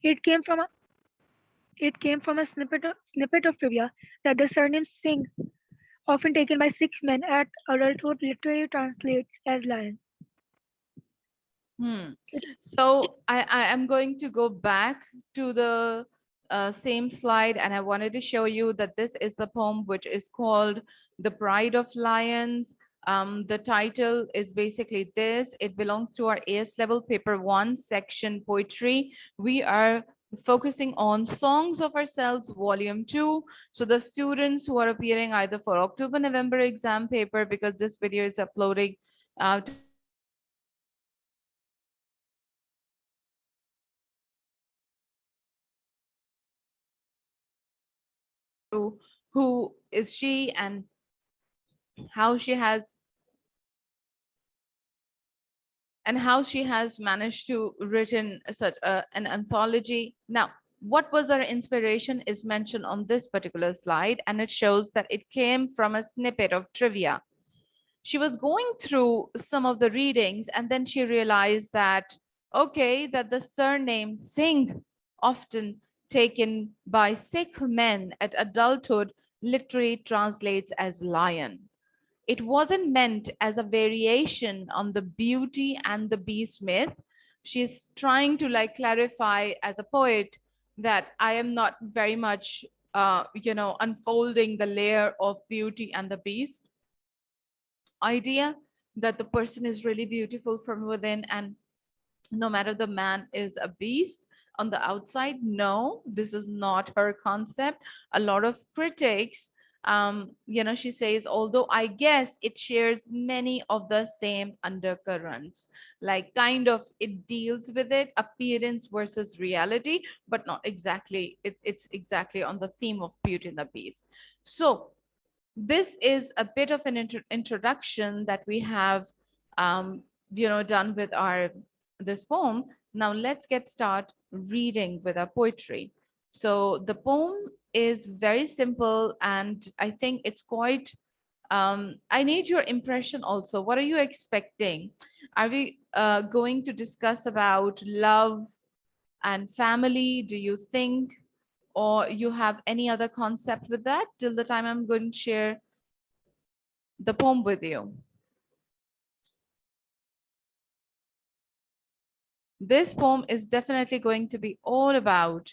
It came from a snippet of trivia that the surname Singh, often taken by Sikh men at adulthood, literally translates as lion. Hmm. It, So I am going to go back to the same slide, and I wanted to show you that this is the poem which is called The Pride of Lions. The title is basically this. It belongs to our AS level paper 1 section poetry. We are focusing on Songs of Ourselves volume 2. So the students who are appearing either for October November exam paper, because this video is uploading to the October November exam paper, they will be able to understand to who is she and how she has managed to written such an anthology. Now, what was her inspiration is mentioned on this particular slide, and it shows that it came from a snippet of trivia. She was going through some of the readings, and then she realized that, okay, that the surname Singh, often taken by Sikh men at adulthood, literally translates as lion. It wasn't meant as a variation on the Beauty and the Beast myth. She's trying to like clarify as a poet that I am not very much unfolding the layer of Beauty and the Beast idea, that the person is really beautiful from within, and no matter the man is a beast on the outside. No, this is not her concept. A lot of critics, she says, although I guess it shares many of the same undercurrents, like kind of it deals with it, appearance versus reality, but not exactly. It's exactly on the theme of Beauty and the Beast. So this is a bit of an introduction that we have done with our this poem. Now let's get start reading with our poetry. So the poem is very simple, and I think it's quite I need your impression also. What are you expecting? Are we going to discuss about love and family, do you think, or you have any other concept with that till the time I'm going to share the poem with you? This poem is definitely going to be all about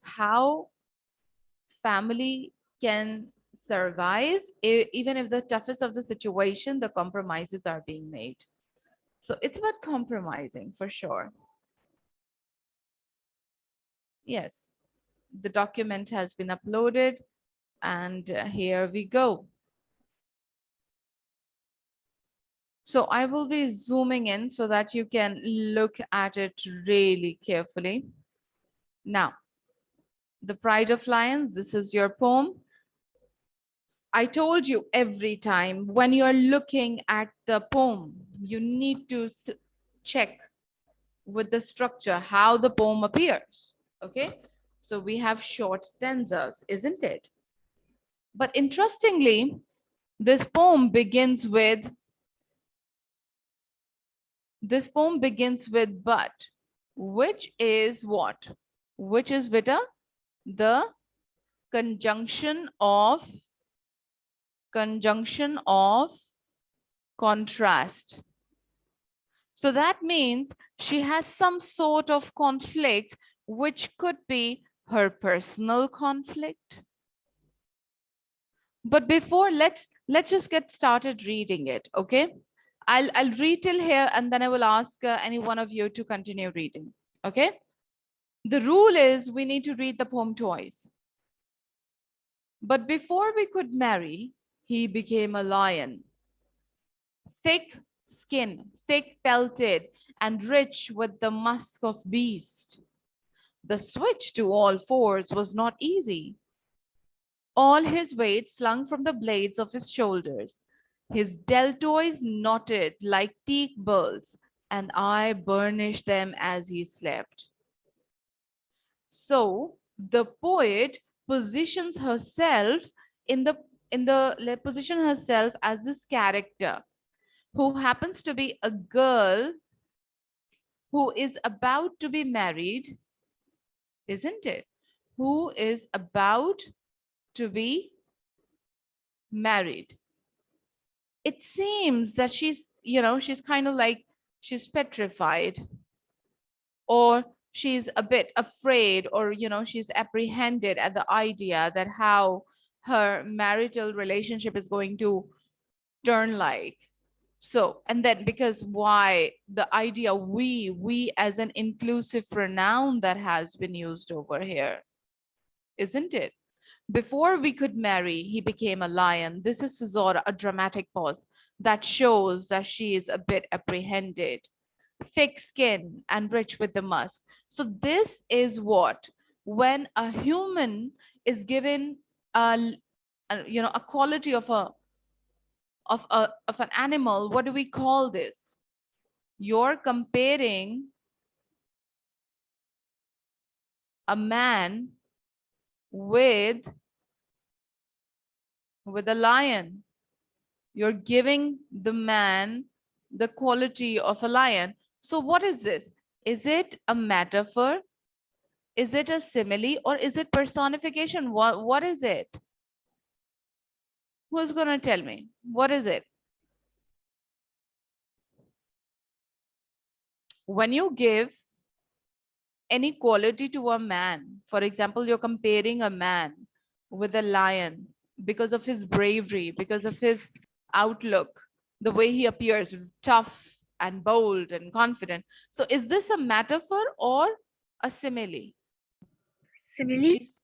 how family can survive, even if the toughest of the situation, the compromises are being made. So it's about compromising for sure. Yes, the document has been uploaded, and here we go. So I will be zooming in so that you can look at it really carefully. Now, The Pride of Lions, this is your poem. I told you every time when you're looking at the poem, you need to check with the structure how the poem appears. Okay, so we have short stanzas, isn't it? But interestingly, this poem begins with but, which is what? Which is Vita? The conjunction of contrast. So that means she has some sort of conflict, which could be her personal conflict. But before, let's just get started reading it, okay? I'll read till here, and then I will ask any one of you to continue reading, okay? The rule is we need to read the poem twice. But before we could marry, he became a lion. Thick skin, thick pelted, and rich with the musk of beast. The switch to all fours was not easy. All his weight slung from the blades of his shoulders. His deltoids knotted like teak bulls, and I burnished them as he slept. So the poet positions herself position herself as this character who happens to be a girl who is about to be married, isn't it? Who is about to be married. It seems that she's kind of like she's petrified, or she's a bit afraid, or she's apprehended at the idea that how her marital relationship is going to turn like. So, and then because why the idea we as an inclusive pronoun that has been used over here, isn't it? Before we could marry, he became a lion. This is Suzora, a dramatic pause that shows that she is a bit apprehended, thick skin and rich with the musk. So this is what, when a human is given a quality of an animal, what do we call this? You're comparing a man with a lion. You're giving the man the quality of a lion. So what is this? Is it a metaphor? Is it a simile, or is it personification? What is it? Who's going to tell me? What is it? When you give any quality to a man, for example, you're comparing a man with a lion because of his bravery, because of his outlook, the way he appears, tough and bold and confident. So is this a metaphor or a simile? Simile? She's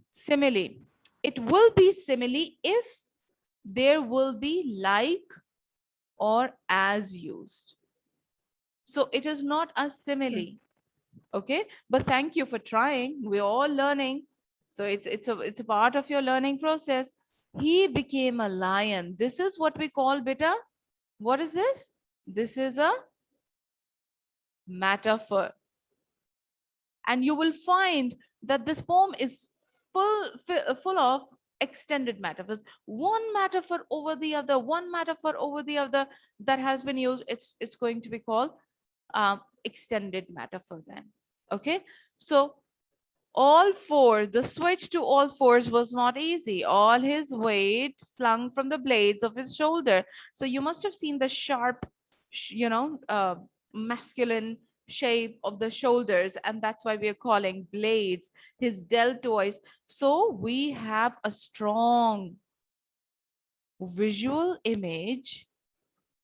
simile. It will be simile if there will be like or as used. So it is not a Okay. simile. Okay, but thank you for trying. We're all learning, so it's a part of your learning process. He became a lion. This is what we call, beta, what is this? This is a metaphor, and you will find that this poem is full of extended metaphors, one metaphor over the other, one metaphor over the other that has been used. It's going to be called extended metaphor then. Okay, so all four, the switch to all fours was not easy. All his weight slung from the blades of his shoulder. So you must have seen the sharp, masculine shape of the shoulders, and that's why we are calling blades his deltoids. So we have a strong visual image,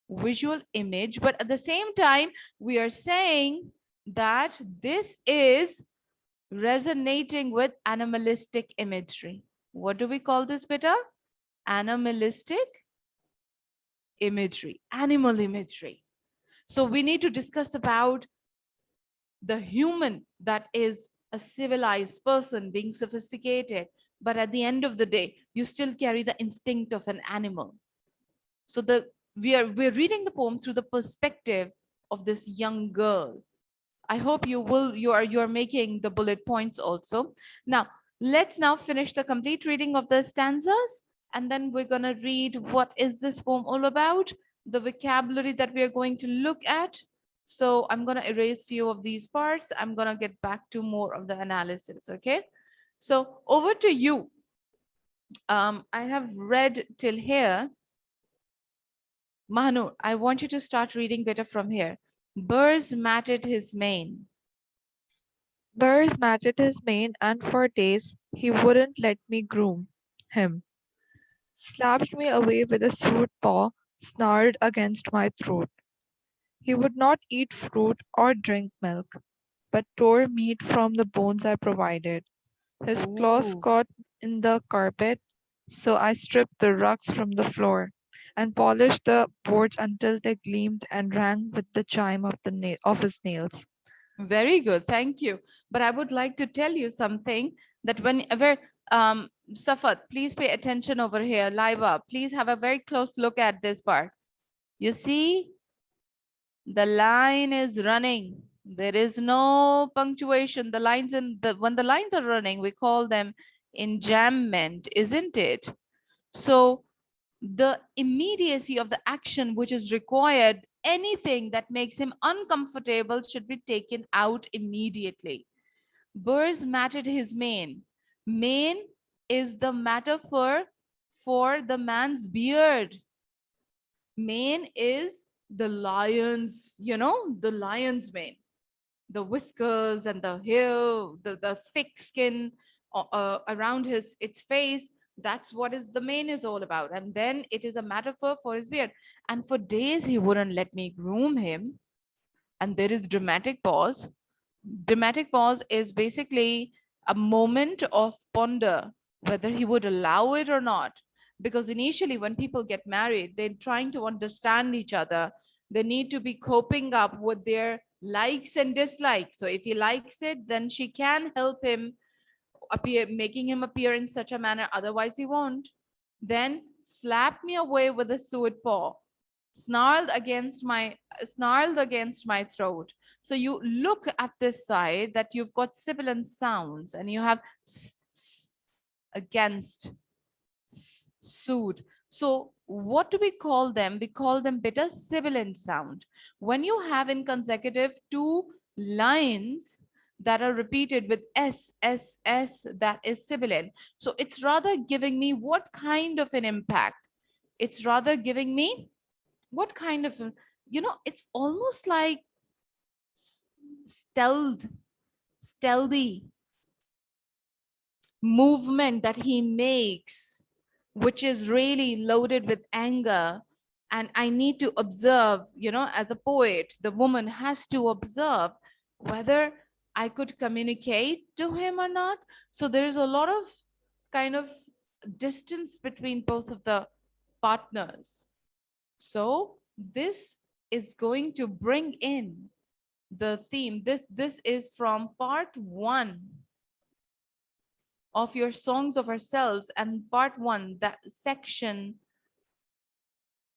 but at the same time, we are saying that this is resonating with animalistic imagery. What do we call this, beta? Animalistic imagery, animal imagery. So we need to discuss about the human that is a civilized person being sophisticated, but at the end of the day, you still carry the instinct of an animal. So we're reading the poem through the perspective of this young girl. I hope you are making the bullet points also. Now, let's now finish the complete reading of the stanzas, and then we're going to read what is this poem all about, the vocabulary that we are going to look at. So I'm going to erase few of these parts. I'm going to get back to more of the analysis, okay? So over to you. I have read till here. Mahanur, I want you to start reading better from here. Burrs matted his mane. Burrs matted his mane, and for days he wouldn't let me groom him. Slapped me away with a suit paw snarled against my throat. He would not eat fruit or drink milk, but tore meat from the bones I provided. His claws Ooh. caught in the carpet, so I stripped the rugs from the floor and polished the boards until they gleamed and rang with the chime of of his nails. Very good, thank you. But I would like to tell you something that whenever, Safat, please pay attention over here. Laiva, please have a very close look at this part. You see, the line is running. There is no punctuation. The lines when the lines are running, we call them enjambment, isn't it? So the immediacy of the action which is required, anything that makes him uncomfortable should be taken out immediately. Burrs matted his mane. Mane is the metaphor for the man's beard. Mane is the lion's, the lion's mane, the whiskers and the hair, the thick skin around its face. That's what is the mane is all about. And then it is a metaphor for his beard. And for days he wouldn't let me groom him. And there is dramatic pause. Dramatic pause is basically a moment of ponder whether he would allow it or not. Because initially, when people get married, they're trying to understand each other. They need to be coping up with their likes and dislikes. So if he likes it, then she can help him appear, making him appear in such a manner. Otherwise, he won't. Then slapped me away with a suet paw, snarled against my throat. So you look at this side that you've got sibilant sounds, and you have against, sued. So what do we call them? We call them bitter sibilant sound. When you have in consecutive two lines that are repeated with S, S, S, that is sibilant. So it's rather giving me what kind of an impact? It's rather giving me what kind of, it's almost like stealthy movement that he makes, which is really loaded with anger. And I need to observe, as a poet, the woman has to observe whether I could communicate to him or not. So there is a lot of kind of distance between both of the partners. So this is going to bring in the theme. This is from part 1 of your Songs of Ourselves, and part 1, that section.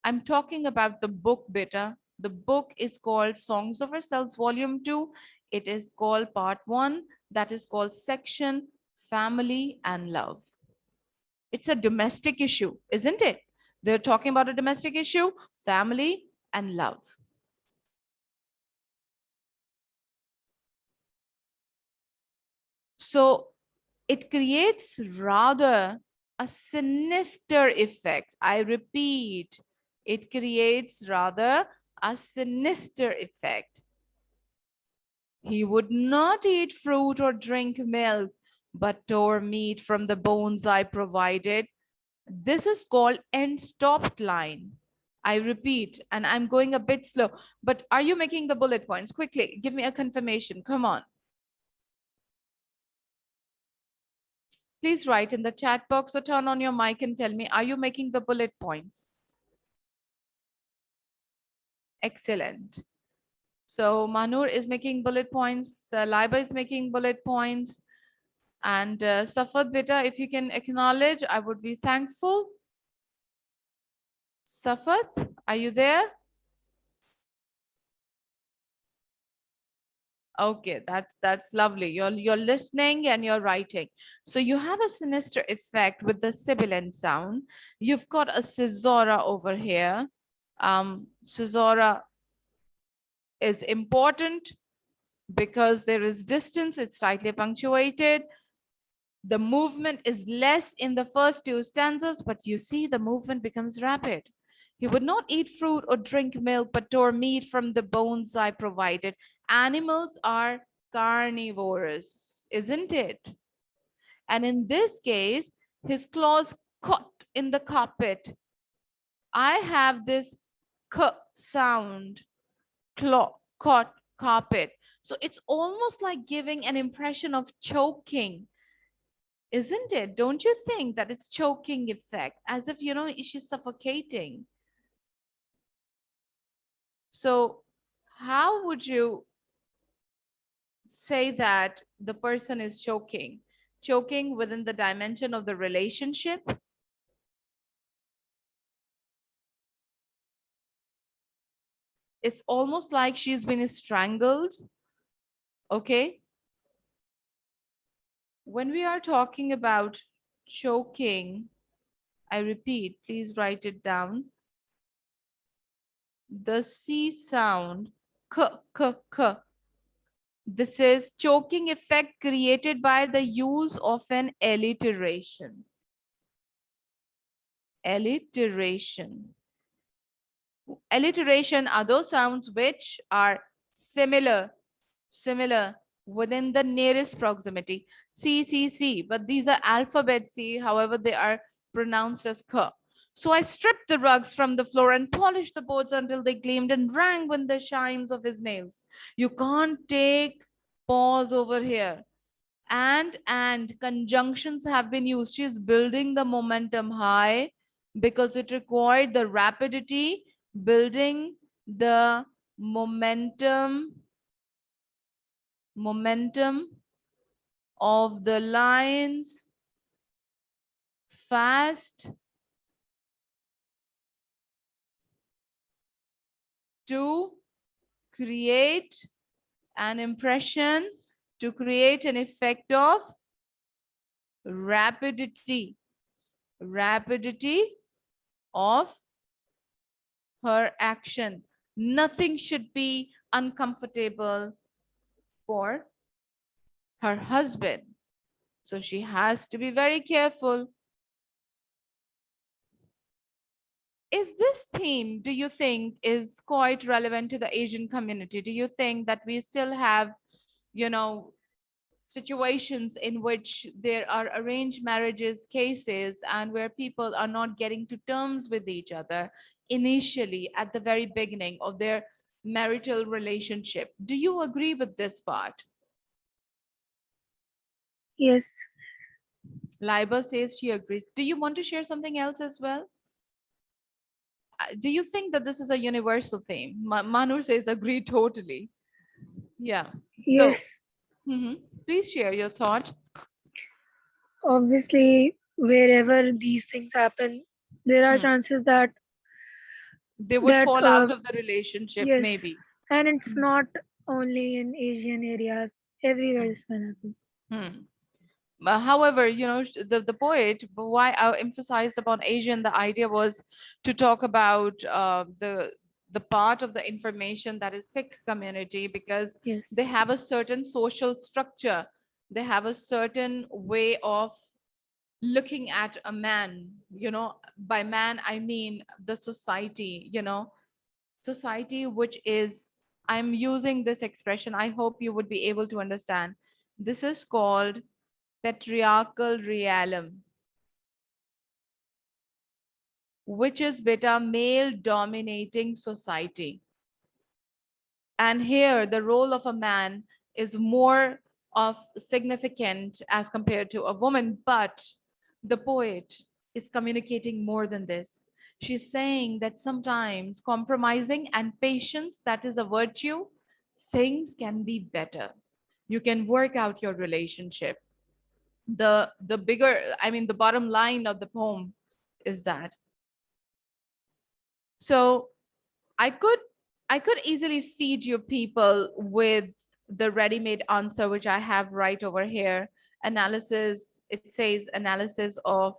I'm talking about the book, beta. The book is called Songs of Ourselves, Volume 2. It is called part 1, that is called section Family and Love. It's a domestic issue, isn't it? They're talking about a domestic issue, family and love. So it creates rather a sinister effect. I repeat, it creates rather a sinister effect. He would not eat fruit or drink milk, but tore meat from the bones I provided. This is called end stopped line. I repeat, and I'm going a bit slow, but are you making the bullet points? Quickly, give me a confirmation. Come on. Please write in the chat box or turn on your mic and tell me, are you making the bullet points? Excellent. So Manur is making bullet points, Laiba is making bullet points, and Safad Beta, if you can acknowledge, I would be thankful. Safad, are you there? Okay, that's lovely. You're listening and you're writing. So you have a sinister effect with the sibilant sound. You've got a caesura over here. Caesura is important because there is distance. It's tightly punctuated. The movement is less in the first two stanzas, but you see the movement becomes rapid. He would not eat fruit or drink milk, but tore meat from the bones I provided. Animals are carnivorous, isn't it? And in this case, his claws caught in the carpet. I have this k sound, claw, caught, carpet. So it's almost like giving an impression of choking, isn't it? Don't you think that it's choking effect, as if, she's suffocating? So how would you say that the person is choking? Choking within the dimension of the relationship? It's almost like she's been strangled. Okay. When we are talking about choking, I repeat, please write it down. The C sound, k, k, k, This is choking effect created by the use of an alliteration. Alliteration. Alliteration are those sounds which are similar within the nearest proximity. C, C, C, but these are alphabet C, however, they are pronounced as K. So I stripped the rugs from the floor and polished the boards until they gleamed and rang with the shines of his nails. You can't take pause over here. And conjunctions have been used. She is building the momentum high because it required the rapidity, building the momentum of the lines fast to create an impression, to create an effect of rapidity of her action. Nothing should be uncomfortable for her husband. So she has to be very careful. Is this theme, do you think, is quite relevant to the Asian community? Do you think that we still have, you know, situations in which there are arranged marriages cases and where people are not getting to terms with each other initially at the very beginning of their marital relationship? Do you agree with this part? Yes, Liba says she agrees. Do you want to share something else as well? Do you think that this is a universal theme? Manur says agree totally. Yeah. So, yes. please share your thought. Obviously, wherever these things happen, there are Hmm. chances that They would that fall out of the relationship, yes, maybe. and it's not only in Asian areas. Everywhere Hmm. this can happen. Hmm. However, the poet, why I emphasized upon Asian, the idea was to talk about the part of the information that is Sikh community, because Yes, they have a certain social structure. They have a certain way of looking at a man. By man, I mean the society, society, which is, I'm using this expression, I hope you would be able to understand. This is called patriarchal realm, which is beta male dominating society. And here the role of a man is more of significant as compared to a woman. But the poet is communicating more than this. She's saying that sometimes compromising and patience, that is a virtue, things can be better. You can work out your relationship. The bigger, I mean, the bottom line of the poem is that. So I could I could easily feed you people with the ready-made answer, which I have right over here. Analysis, it says analysis of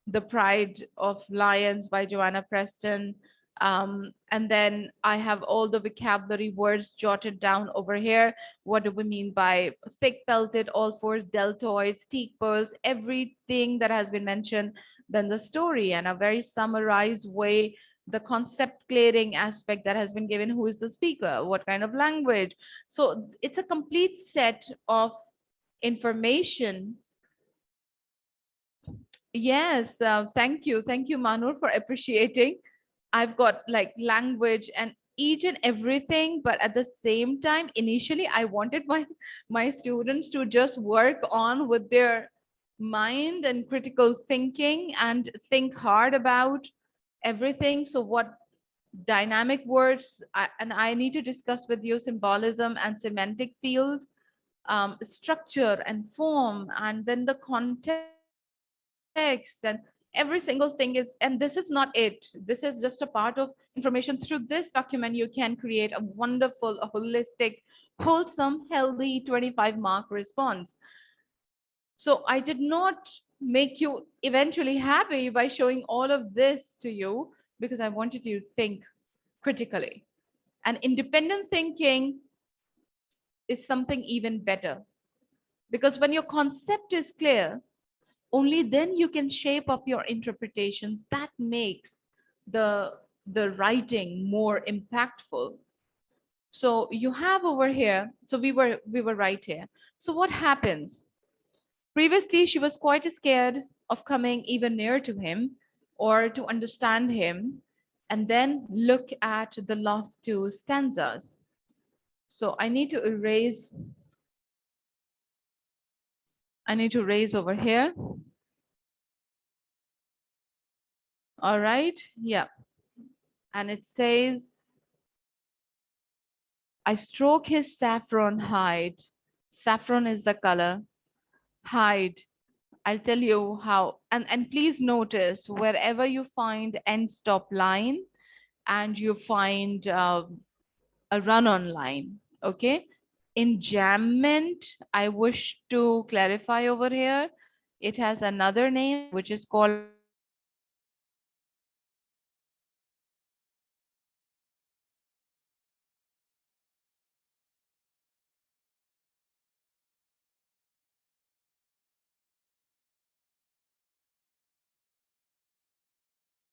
The Pride of Lions by Joanna Preston. And then I have all the vocabulary words jotted down over here. What do we mean by thick pelted, all fours, deltoids, teak pearls, everything that has been mentioned, then the story, and a very summarized way, the concept clearing aspect that has been given, who is the speaker, what kind of language. So it's a complete set of information. Yes, thank you, Manur, for appreciating. I've got like language and each and everything, but at the same time, initially I wanted my students to just work on with their mind and critical thinking and think hard about everything. So what dynamic words, and I need to discuss with you symbolism and semantic field, structure and form, and then the context, and every single thing is, and this is not it. This is just a part of information. Through this document, you can create a wonderful, a holistic, wholesome, healthy 25-mark response. So I did not make you eventually happy by showing all of this to you, because I wanted you to think critically. And independent thinking is something even better. Because when your concept is clear, only then you can shape up your interpretations. That makes the writing more impactful. So you have over here, so we were right here. So what happens? Previously, she was quite scared of coming even near to him or to understand him. And then look at the last two stanzas. So I need to erase over here. All right. Yeah. And it says, I stroke his saffron hide. Saffron is the color. Hide. I'll tell you how. And please notice wherever you find end stop line and you find a run on line. Okay. Enjambment, I wish to clarify over here. It has another name which is called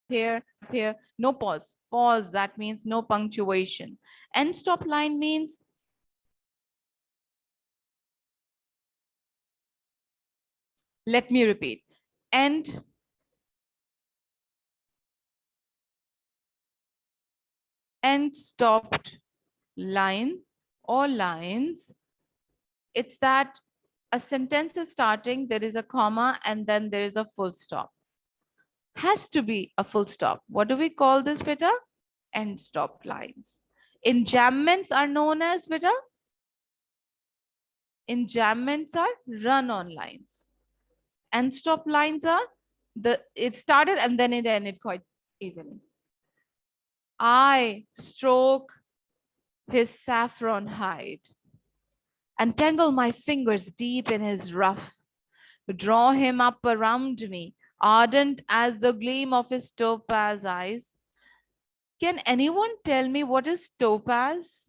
here, no pause. Pause, that means no punctuation. End stop line means let me repeat. End stopped line or lines. It's that a sentence is starting, there is a comma, and then there is a full stop. Has to be a full stop. What do we call this, beta? End stop lines. Enjambments are known as, beta? Enjambments are run on lines. End stop lines are it started and then it ended quite easily. I stroke his saffron hide and tangle my fingers deep in his ruff, draw him up around me, ardent as the gleam of his topaz eyes. Can anyone tell me what is topaz?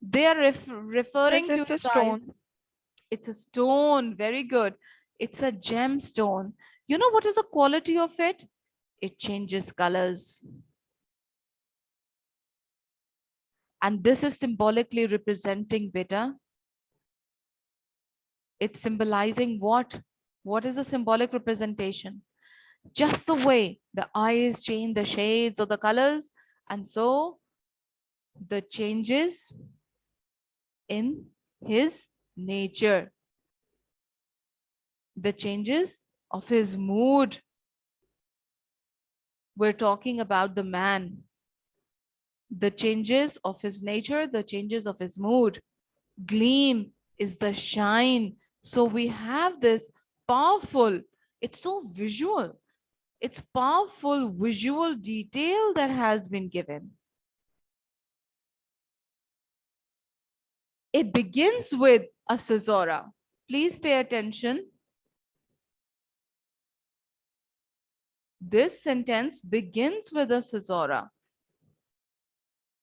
They are referring Yes, to it's a his eyes. stone. It's a stone. Very good. It's a gemstone. You know what is the quality of it? It changes colors. And this is symbolically representing beta. It's symbolizing what? What is a symbolic representation? Just the way the eyes change the shades or the colors. And so the changes in his nature, the changes of his mood. We're talking about the man, the changes of his nature, the changes of his mood. Gleam is the shine. So we have this powerful, it's so visual, it's powerful visual detail that has been given. It begins with a caesura. Please pay attention. This sentence begins with a caesura,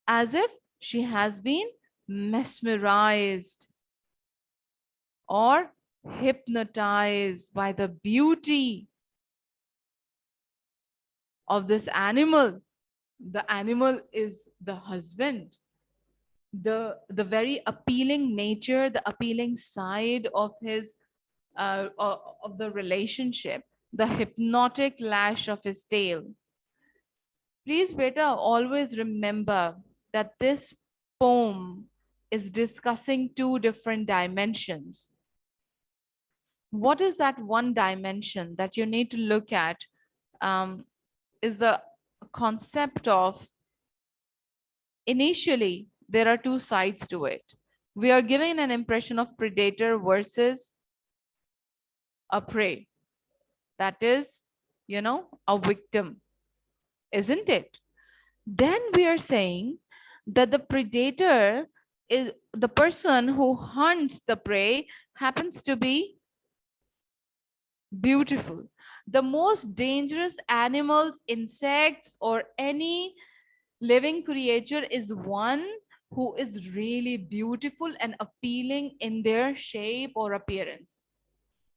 as if she has been mesmerized or hypnotized by the beauty of this animal. The animal is the husband. The very appealing nature, the appealing side of his of the relationship, the hypnotic lash of his tail. Please, beta, always remember that this poem is discussing two different dimensions. What is that one dimension that you need to look at? Is the concept of, initially, there are two sides to it. We are given an impression of predator versus a prey. That is, a victim, isn't it? Then we are saying that the predator is the person who hunts the prey, happens to be beautiful. The most dangerous animals, insects, or any living creature is one who is really beautiful and appealing in their shape or appearance.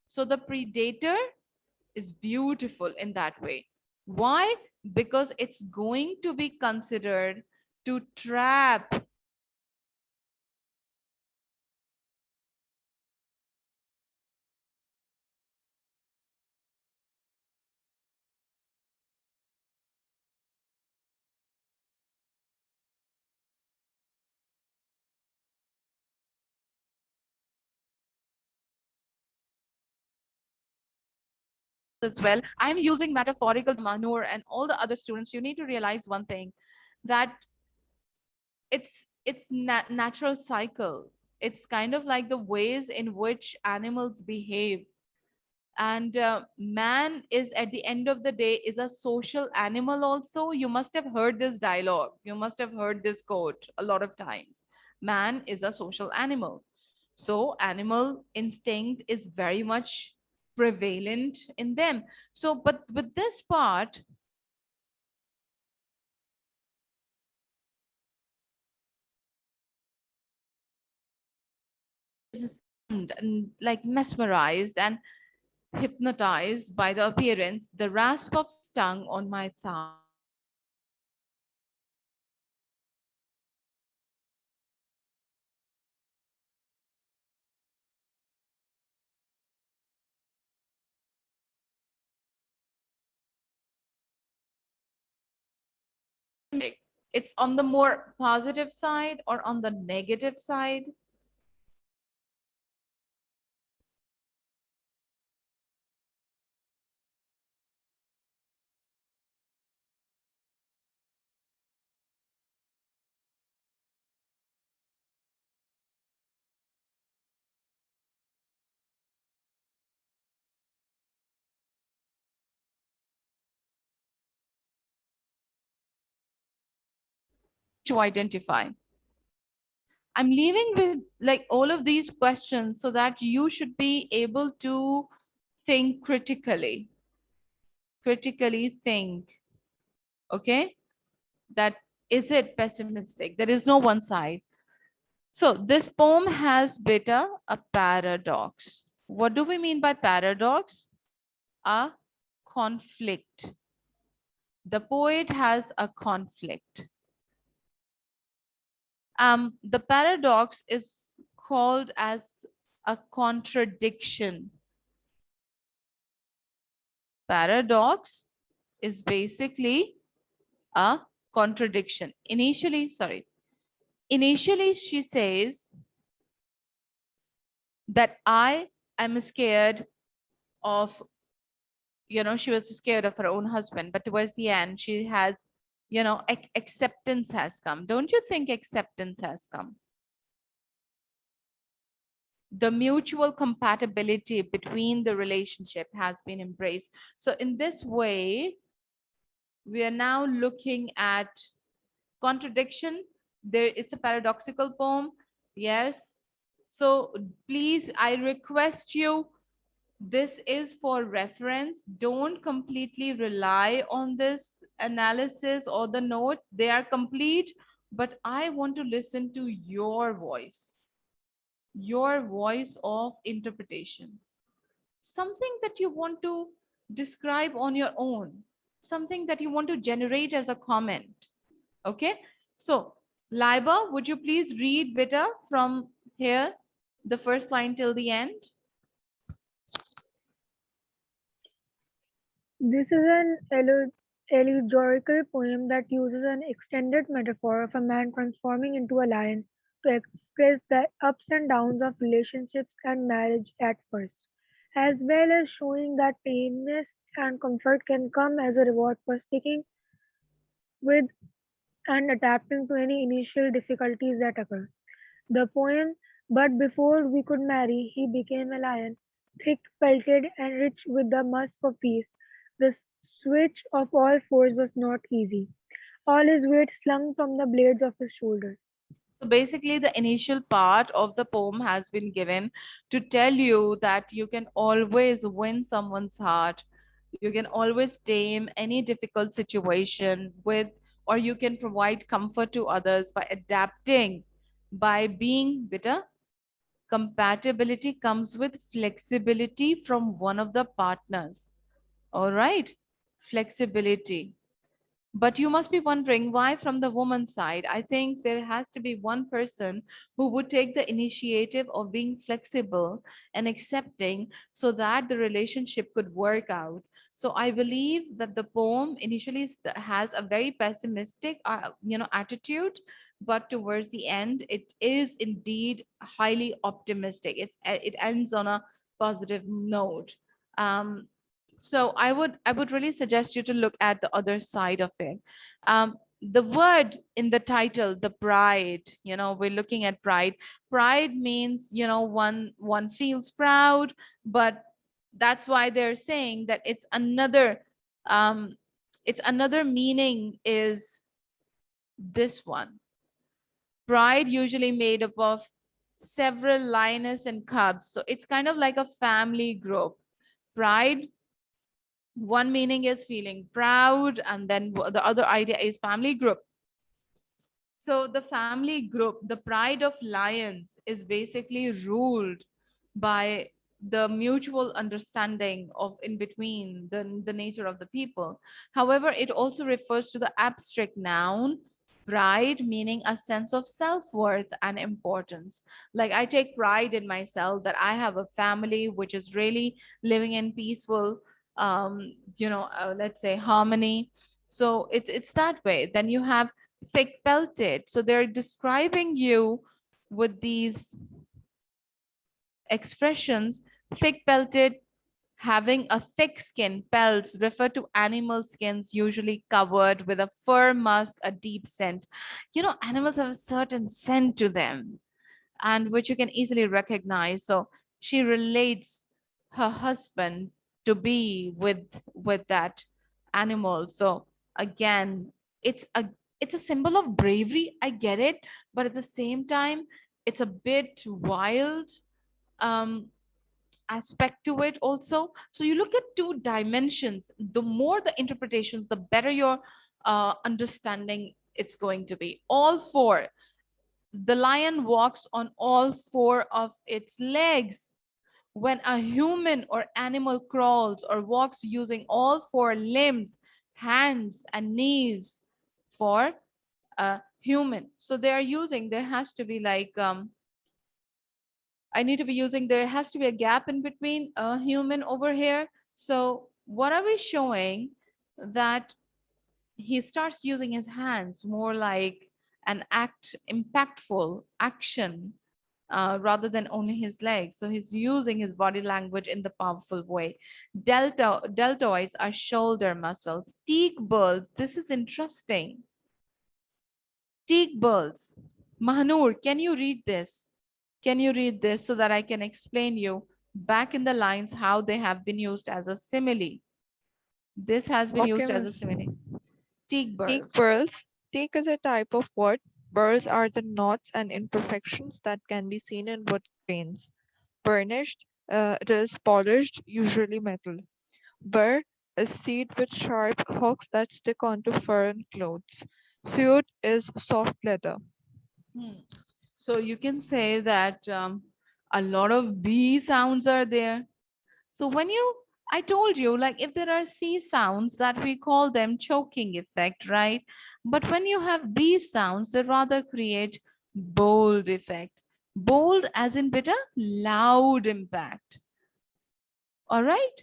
So the predator is beautiful in that way. Why? Because it's going to be considered to trap as well. I'm using metaphorical Manur and all the other students. You need to realize one thing, that it's natural cycle. It's kind of like the ways in which animals behave. And man is, at the end of the day, is a social animal also. You must have heard this dialogue, you must have heard this quote a lot of times. Man is a social animal. So animal instinct is very much prevalent in them. So but with this part, is stunned and like mesmerized and hypnotized by the appearance, the rasp of his tongue on my thigh, it's on the more positive side or on the negative side. To identify, I'm leaving with like all of these questions so that you should be able to think critically think. Okay, that is it pessimistic, there is no one side. So this poem has beta a paradox. What do we mean by paradox? A conflict. The poet has a conflict. The paradox is called as a contradiction. Paradox is basically a contradiction. Initially she says that I am scared of, she was scared of her own husband, but towards the end she has, acceptance has come. Don't you think acceptance has come? The mutual compatibility between the relationship has been embraced. So in this way, we are now looking at contradiction. There, it's a paradoxical poem. Yes. So please, I request you, this is for reference. Don't completely rely on this analysis or the notes. They are complete, but I want to listen to your voice of interpretation. Something that you want to describe on your own, something that you want to generate as a comment. Okay. So, Laiba, would you please read Vita from here, the first line till the end? This is an allegorical poem that uses an extended metaphor of a man transforming into a lion to express the ups and downs of relationships and marriage at first, as well as showing that tameness and comfort can come as a reward for sticking with and adapting to any initial difficulties that occur. The poem, "But before we could marry, he became a lion, thick felted and rich with the musk of peace. The switch of all force was not easy. All his weight slung from the blades of his shoulders." So basically, the initial part of the poem has been given to tell you that you can always win someone's heart. You can always tame any difficult situation with, or you can provide comfort to others by adapting By being bitter, compatibility comes with flexibility from one of the partners. All right, flexibility. But you must be wondering why from the woman's side. I think there has to be one person who would take the initiative of being flexible and accepting so that the relationship could work out. So I believe that the poem initially has a very pessimistic, attitude, but towards the end, it is indeed highly optimistic. It ends on a positive note. Um, so I would really suggest you to look at the other side of it. The word in the title, the pride, we're looking at pride. Pride means, one feels proud, but that's why they're saying that um it's another meaning is this one. Pride usually made up of several lioness and cubs, so it's kind of like a family group. Pride, one meaning is feeling proud, and then the other idea is family group. So the family group, the pride of lions, is basically ruled by the mutual understanding of in between the nature of the people. However, it also refers to the abstract noun pride, meaning a sense of self-worth and importance. Like, I take pride in myself that I have a family which is really living in peaceful, let's say, harmony. So it's that way. Then you have thick pelted. So they're describing you with these expressions. Thick pelted, having a thick skin. Pelts refer to animal skins usually covered with a fur musk, a deep scent. Animals have a certain scent to them, and which you can easily recognize. So she relates her husband to be with that animal. So again, it's a it's a symbol of bravery. I get it, but at the same time, it's a bit wild um aspect to it also. So you look at two dimensions. The more the interpretations, the better your understanding it's going to be. All four, the lion walks on all four of its legs. When a human or animal crawls or walks using all four limbs, hands, and knees for a human. So they are using, there has to be like, I need to be using, there has to be a gap in between a human over here. So what are we showing? That he starts using his hands more like an impactful action, rather than only his legs. So he's using his body language in the powerful way. Deltoids are shoulder muscles. Teak bulls, this is interesting. Teak bulls. Mahanur, can you read this? Can you read this so that I can explain you back in the lines how they have been used as a simile? This has been Okay, used as a miss. simile. Teak Teak bulls. burls. Teak is a type of wood. Burrs are the knots and imperfections that can be seen in wood grains. Burnished, it is polished, usually metal. Burr is seed with sharp hooks that stick onto fur and clothes. Suede is soft leather. Hmm. So you can say that a lot of B sounds are there. So I told you, like, if there are C sounds, that we call them choking effect, right? But when you have B sounds, they rather create bold effect. Bold as in bitter, loud impact. All right?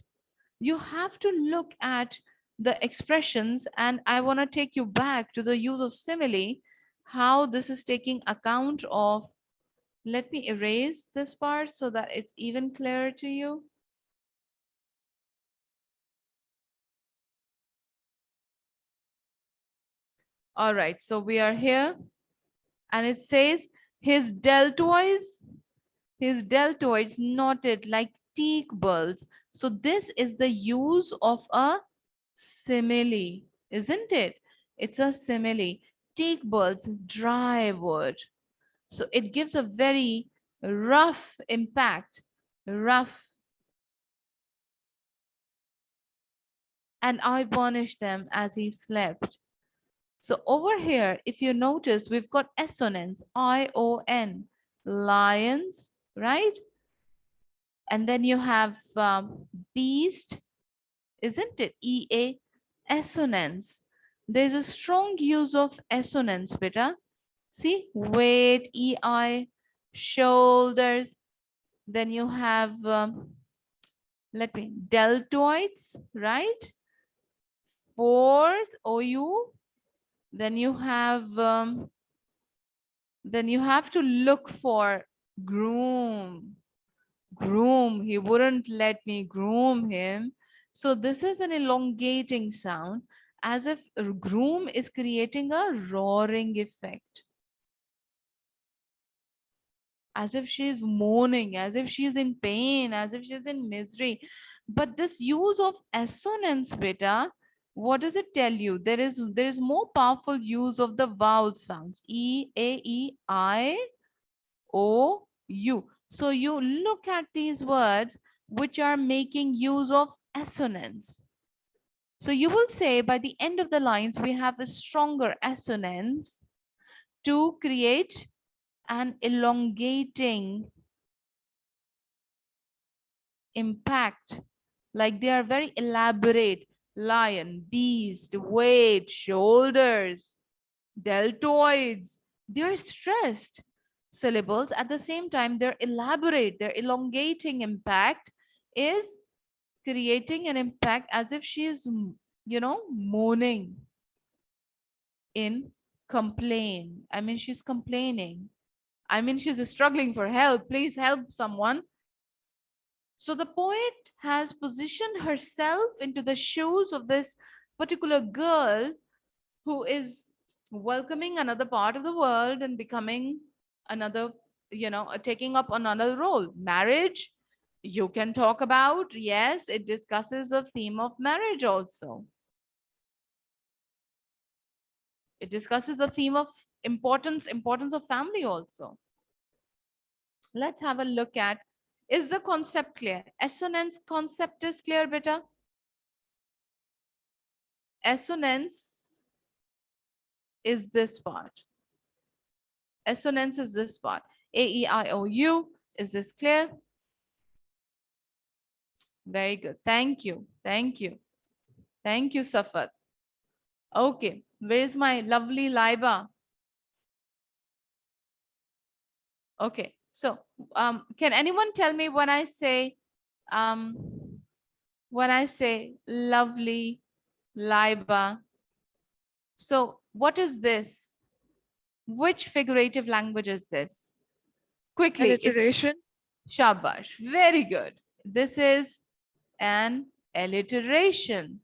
You have to look at the expressions, and I want to take you back to the use of simile, how this is taking account of. Let me erase this part so that it's even clearer to you. All right, so we are here, and it says his deltoids, his deltoids knotted like teak bulls. So this is the use of a simile, isn't it? It's a simile. Teak bulls, dry wood. So it gives a very rough impact, rough. And I burnished them as he slept. So over here, if you notice, we've got assonance, I-O-N, lions, right? And then you have beast, isn't it? E-A, assonance. There's a strong use of assonance, beta. See, weight, E-I, shoulders. Then you have, let me, deltoids, right? Force, O-U. Then you have, to look for groom. Groom, he wouldn't let me groom him. So this is an elongating sound, as if groom is creating a roaring effect, as if she's moaning, as if she's in pain, as if she's in misery. But this use of assonance, beta, what does it tell you? There is more powerful use of the vowel sounds, E, A, E, I, O, U. So you look at these words which are making use of assonance. So you will say by the end of the lines, we have a stronger assonance to create an elongating impact. Like they are very elaborate. Lion, beast, weight, shoulders, deltoids. They're stressed syllables. At the same time, they're elaborate. Their elongating impact is creating an impact as if she is, moaning in complain. I mean, she's complaining. I mean, she's struggling for help. Please help someone. So the poet has positioned herself into the shoes of this particular girl who is welcoming another part of the world and becoming another, taking up another role. Marriage, you can talk about, yes, it discusses the theme of marriage also. It discusses the theme of importance of family also. Let's have a look at, is the concept clear? Assonance concept is clear, beta? Assonance is this part. Assonance is this part. A-E-I-O-U. Is this clear? Very good. Thank you. Thank you. Thank you, Safat. Okay. Where is my lovely Laiba? Okay. So, can anyone tell me um, when I say lovely Laiba? So, what is this? Which figurative language is this? Quickly, it's Alliteration. Shabash. Very good. This is an alliteration.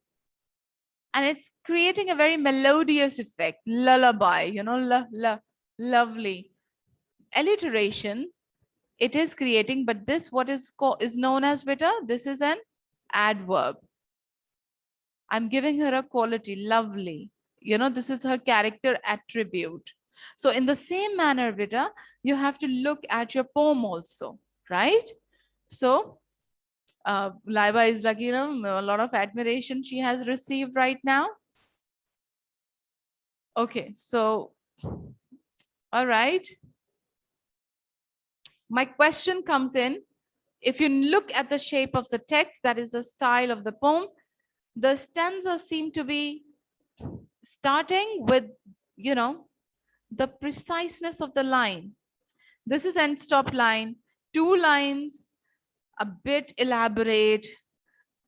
And it's creating a very melodious effect, lullaby, lovely. Alliteration, it is creating, but this what is known as, beta? This is an adverb. I'm giving her a quality, lovely. This is her character attribute. So in the same manner, beta, you have to look at your poem also, right? So Laiba is like, a lot of admiration she has received right now. Okay, so, all right. My question comes in. If you look at the shape of the text, that is the style of the poem, the stanzas seem to be starting with, the preciseness of the line. This is end stop line, two lines, a bit elaborate,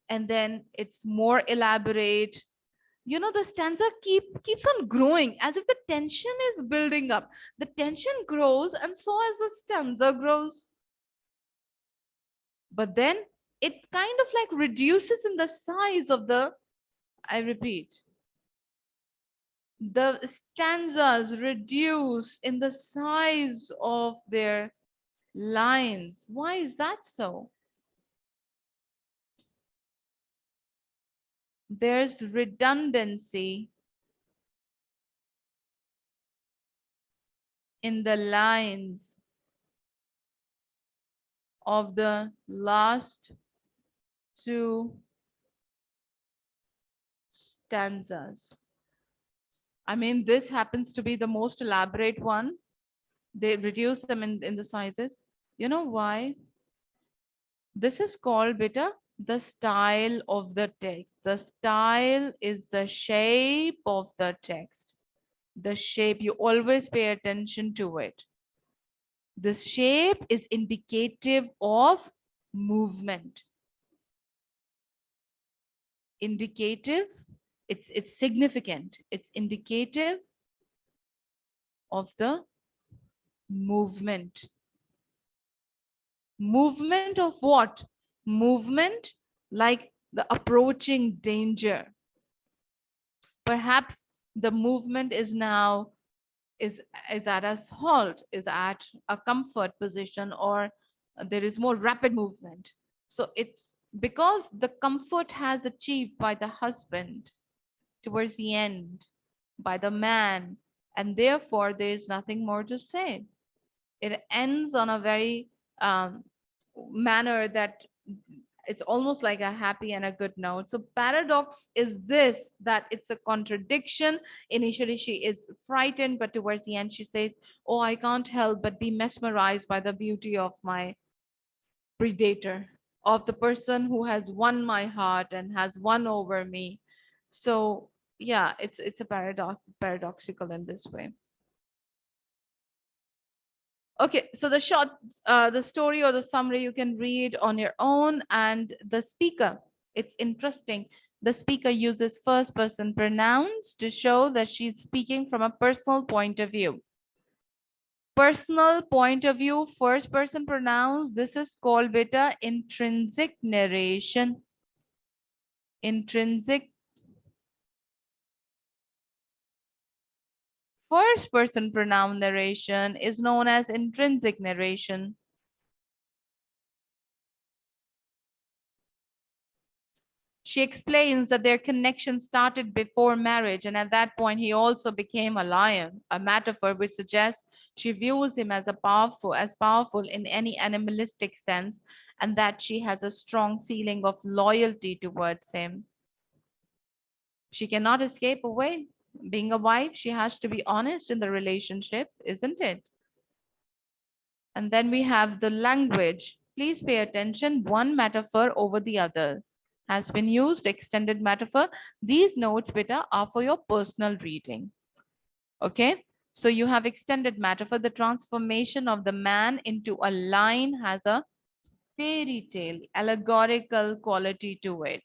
and then it's more elaborate. The stanza keeps on growing as if the tension is building up. The tension grows, and so as the stanza grows. But then it kind of like reduces in the size of the, I repeat, the stanzas reduce in the size of their lines. Why is that so? There's redundancy in the lines of the last two stanzas. I mean, this happens to be the most elaborate one. They reduce them in the sizes. You know why? This is called, beta, the style of the text. The style is the shape of the text. The shape, you always pay attention to it. The shape is indicative of movement. Indicative, it's significant. It's indicative of the movement. Movement of what? Movement like the approaching danger. Perhaps the movement is now is at a halt, is at a comfort position, or there is more rapid movement. So it's because the comfort has achieved by the husband towards the end, by the man, and therefore there is nothing more to say. It ends on a very manner that it's almost like a happy and a good note. So paradox is this, that it's a contradiction. Initially she is frightened, but towards the end she says, oh, I can't help but be mesmerized by the beauty of my predator, of the person who has won my heart and has won over me. So yeah, it's a paradoxical in this way. Okay, so the short, the story or the summary you can read on your own. And the speaker, it's interesting. The speaker uses first person pronouns to show that she's speaking from a personal point of view. Personal point of view, first person pronouns, this is called, beta, intrinsic narration. Intrinsic first person pronoun narration is known as intrinsic narration. She explains that their connection started before marriage, and at that point he also became a lion, a metaphor which suggests she views him as powerful in any animalistic sense, and that she has a strong feeling of loyalty towards him. She cannot escape away. Being a wife, she has to be honest in the relationship, isn't it? And then we have the language. Please pay attention. One metaphor over the other has been used, extended metaphor. These notes, beta, are for your personal reading. Okay. So you have extended metaphor. The transformation of the man into a lion has a fairy tale, allegorical quality to it.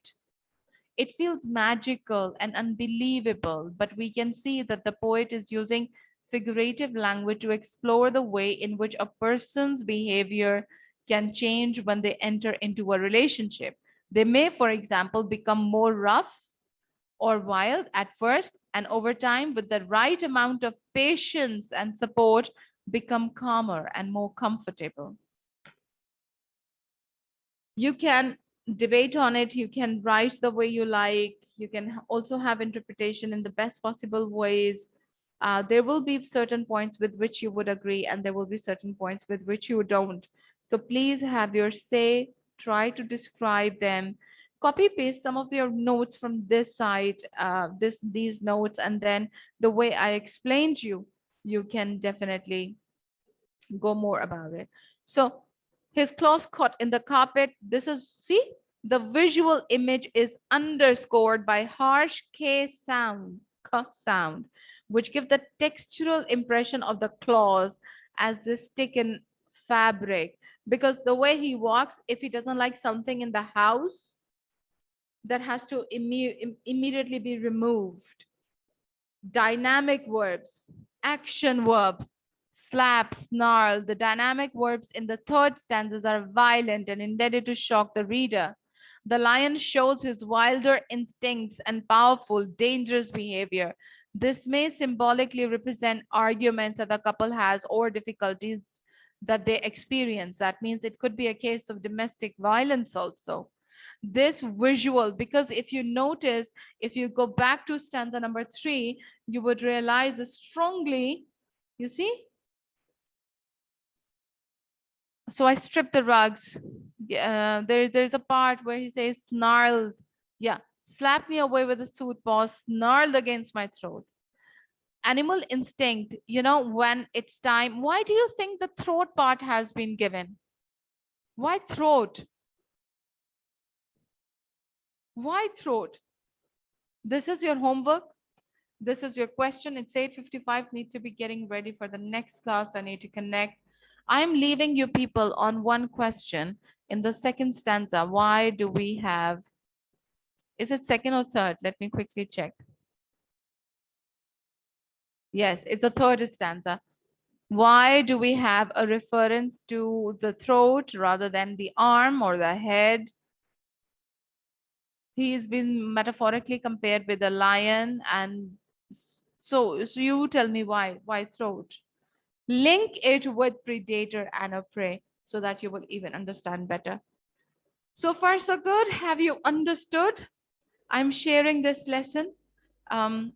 It feels magical and unbelievable, but we can see that the poet is using figurative language to explore the way in which a person's behavior can change when they enter into a relationship. They may, for example, become more rough or wild at first, and over time, with the right amount of patience and support, become calmer and more comfortable. You can debate on it, you can write the way you like, you can also have interpretation in the best possible ways. There will be certain points with which you would agree, and there will be certain points with which you don't. So please have your say, try to describe them, copy paste some of your notes from this site, these notes, and then the way I explained you can definitely go more about it. So his claws caught in the carpet. This is, see, the visual image is underscored by harsh k sound, which give the textural impression of the claws as they stick in fabric. Because the way he walks, if he doesn't like something in the house, that has to immediately be removed. Dynamic verbs, action verbs, slap, snarl. The dynamic verbs in the third stanzas are violent and intended to shock the reader. The lion shows his wilder instincts and powerful, dangerous behavior. This may symbolically represent arguments that the couple has or difficulties that they experience. That means it could be a case of domestic violence also. This visual, because if you notice, if you go back to stanza number 3, you would realize strongly, you see. So I stripped the rugs. There's a part where he says snarled. Yeah, slapped me away with a suit paw, snarled against my throat. animal instinct, you know, when it's time. Why do you think the throat part has been given? Why throat? Why throat? This is your homework. This is your question. It's 8:55. Need to be getting ready for the next class. I need to connect. I'm leaving you people on one question in the second stanza. Why do we have, is it second or third? Let me quickly check. Yes, it's the third stanza. Why do we have a reference to the throat rather than the arm or the head? He is been metaphorically compared with a lion, and so you tell me why throat? Link it with predator and a prey so that you will even understand better. So far so good. Have you understood? I'm sharing this lesson um,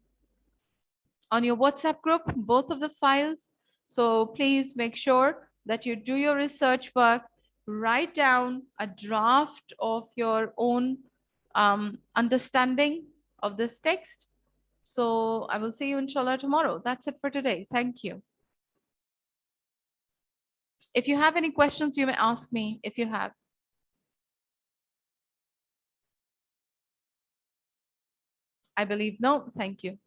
on your WhatsApp group, both of the files. So please make sure that you do your research work, write down a draft of your own understanding of this text. So I will see you inshallah tomorrow. That's it for today. Thank you. If you have any questions, you may ask me if you have. I believe no. Thank you.